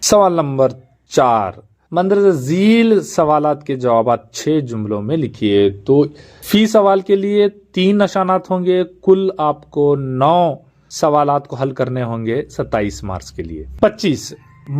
سوال نمبر 4، مندرجہ ذیل سوالات کے جوابات 6 جملوں میں لکھیے۔ تو فی سوال کے لیے 3 نشانات ہوں گے، کل آپ کو 9 سوالات کو حل کرنے ہوں گے 27 مارکس کے لیے۔ 25،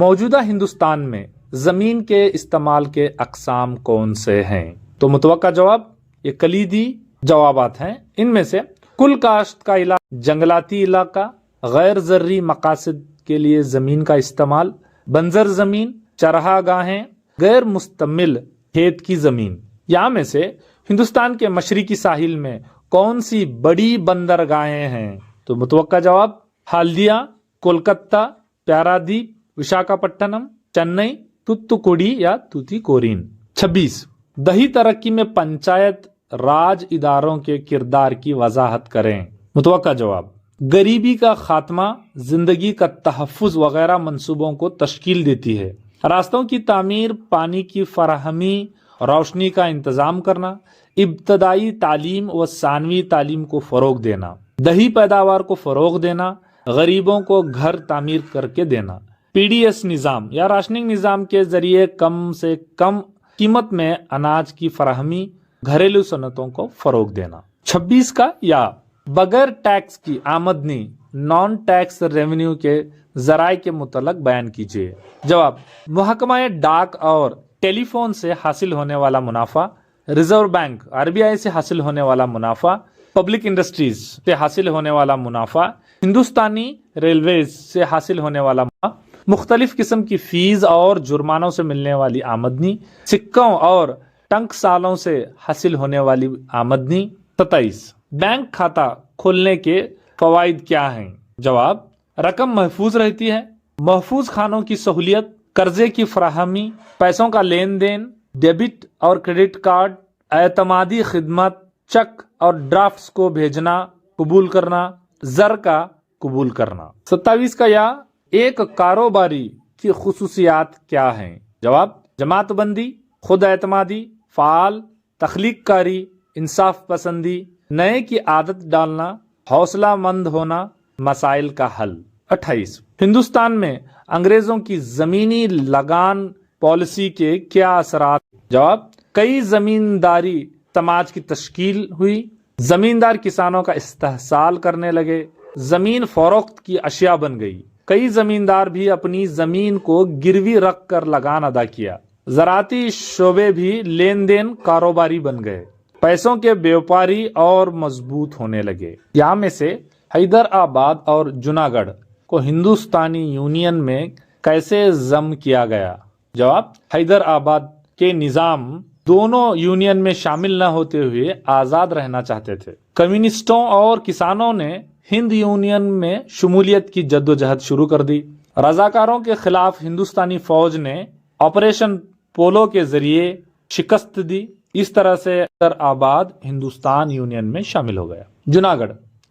موجودہ ہندوستان میں زمین کے استعمال کے اقسام کون سے ہیں؟ تو متوقع جواب یہ کلیدی جوابات ہیں، ان میں سے کل کاشت کا علاقہ، جنگلاتی علاقہ، غیر زرعی مقاصد کے لیے زمین کا استعمال، بنجر زمین، چرہا گاہیں، غیر مستمل کھیت کی زمین۔ یہاں میں سے ہندوستان کے مشرقی ساحل میں کون سی بڑی بندرگاہیں ہیں؟ تو متوقع جواب ہالدیا، کولکتہ، پیارادیپ، وشاکھاپٹنم، چنئی، توتوکوڈی یا توتی کورین۔ 26، دیہی ترقی میں پنچایت راج اداروں کے کردار کی وضاحت کریں۔ متوقع جواب غریبی کا خاتمہ، زندگی کا تحفظ وغیرہ منصوبوں کو تشکیل دیتی ہے۔ راستوں کی تعمیر، پانی کی فراہمی، روشنی کا انتظام کرنا، ابتدائی تعلیم و ثانوی تعلیم کو فروغ دینا، دیہی پیداوار کو فروغ دینا، غریبوں کو گھر تعمیر کر کے دینا، پی ڈی ایس نظام یا راشننگ نظام کے ذریعے کم سے کم قیمت میں اناج کی فراہمی، گھریلو صنعتوں کو فروغ دینا۔ 26 کا یا بغیر ٹیکس کی آمدنی، نان ٹیکس ریونیو کے ذرائع کے متعلق بیان کیجیے۔ جواب محکمہ ڈاک اور ٹیلی فون سے حاصل ہونے والا منافع، ریزرو بینک RBI سے حاصل ہونے والا منافع، پبلک انڈسٹریز سے حاصل ہونے والا منافع، ہندوستانی ریلویز سے حاصل ہونے والا منافع، مختلف قسم کی فیس اور جرمانوں سے ملنے والی آمدنی، سکوں اور ٹنک سالوں سے حاصل ہونے والی آمدنی۔ 27، بینک کھاتہ کھولنے کے فوائد کیا ہیں؟ جواب رقم محفوظ رہتی ہے، محفوظ کھانوں کی سہولیت، قرضے کی فراہمی، پیسوں کا لین دین، ڈیبٹ اور کریڈٹ کارڈ، اعتمادی خدمت، چیک اور ڈرافٹس کو بھیجنا قبول کرنا، زر کا قبول کرنا۔ 27 کا یا ایک کاروباری کی خصوصیات کیا ہیں؟ جواب جماعت بندی، خود اعتمادی، فعال، تخلیق کاری، انصاف پسندی، نئے کی عادت ڈالنا، حوصلہ مند ہونا، مسائل کا حل۔ 28، ہندوستان میں انگریزوں کی زمینی لگان پالیسی کے کیا اثرات؟ جواب کئی زمینداری سماج کی تشکیل ہوئی، زمیندار کسانوں کا استحصال کرنے لگے، زمین فروخت کی اشیاء بن گئی، کئی زمیندار بھی اپنی زمین کو گروی رکھ کر لگان ادا کیا، زراعتی شعبے بھی لین دین کاروباری بن گئے، پیسوں کے بیوپاری اور مضبوط ہونے لگے۔ یہاں میں سے حیدرآباد اور جوناگڑھ کو ہندوستانی یونین میں کیسے ضم کیا گیا؟ جواب حیدرآباد کے نظام دونوں یونین میں شامل نہ ہوتے ہوئے آزاد رہنا چاہتے تھے۔ کمیونسٹوں اور کسانوں نے ہند یونین میں شمولیت کی جدوجہد شروع کر دی۔ رضاکاروں کے خلاف ہندوستانی فوج نے آپریشن پولو کے ذریعے شکست دی، اس طرح سے حیدرآباد ہندوستان یونین میں شامل ہو گیا۔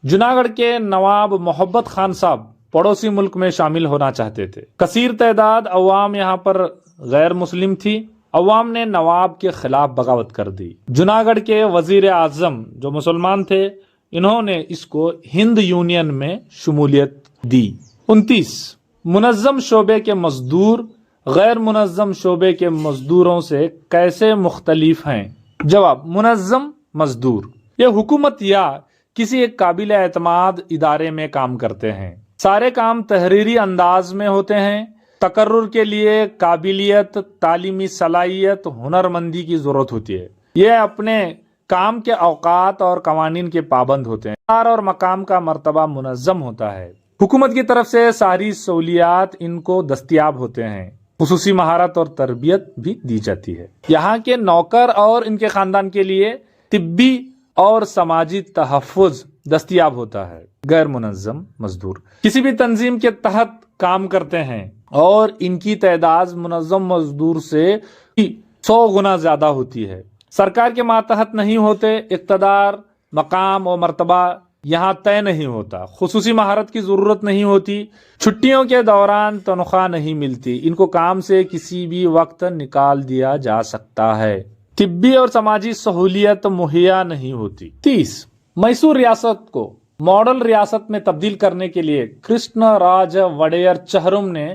جوناگڑھ کے نواب محبت خان صاحب پڑوسی ملک میں شامل ہونا چاہتے تھے۔ کثیر تعداد عوام یہاں پر غیر مسلم تھی، عوام نے نواب کے خلاف بغاوت کر دی۔ جوناگڑھ کے وزیر اعظم جو مسلمان تھے، انہوں نے اس کو ہند یونین میں شمولیت دی۔ 29، منظم شعبے کے مزدور غیر منظم شعبے کے مزدوروں سے کیسے مختلف ہیں؟ جواب منظم مزدور یہ حکومت یا کسی ایک قابل اعتماد ادارے میں کام کرتے ہیں، سارے کام تحریری انداز میں ہوتے ہیں، تقرر کے لیے قابلیت، تعلیمی صلاحیت، ہنرمندی کی ضرورت ہوتی ہے، یہ اپنے کام کے اوقات اور قوانین کے پابند ہوتے ہیں، اور مقام کا مرتبہ منظم ہوتا ہے، حکومت کی طرف سے ساری سہولیات ان کو دستیاب ہوتے ہیں، خصوصی مہارت اور تربیت بھی دی جاتی ہے۔ یہاں کے نوکر اور ان کے خاندان کے لیے طبی اور سماجی تحفظ دستیاب ہوتا ہے۔ غیر منظم مزدور کسی بھی تنظیم کے تحت کام کرتے ہیں اور ان کی تعداد منظم مزدور سے 100 گنا زیادہ ہوتی ہے، سرکار کے ماتحت نہیں ہوتے، اقتدار، مقام اور مرتبہ یہاں طے نہیں ہوتا، خصوصی مہارت کی ضرورت نہیں ہوتی، چھٹیوں کے دوران تنخواہ نہیں ملتی، ان کو کام سے کسی بھی وقت نکال دیا جا سکتا ہے، طبی اور سماجی سہولیت مہیا نہیں ہوتی۔ 30، میسور ریاست کو ماڈل ریاست میں تبدیل کرنے کے لیے کرشنا راج وڈیئر چہرم نے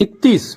31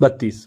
32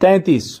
33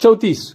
34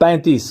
35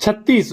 36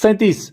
37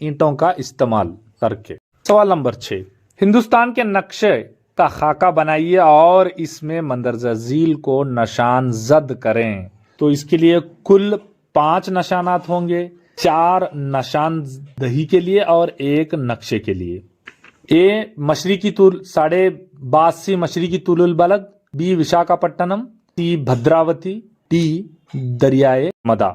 اینٹوں کا استعمال کر کے۔ سوال نمبر 6، ہندوستان کے نقشے کا خاکہ بنائیے اور اس میں مندرجہ ذیل کو نشان زد کریں۔ تو اس کے لیے کل 5 نشانات ہوں گے، 4 نشان دہی کے لیے اور 1 نقشے کے لیے۔ اے مشرقی طول 82.5 مشرقی طول البلد، بی وشاکھاپٹنم، سی بھدراوتی، ڈی دریائے مدا۔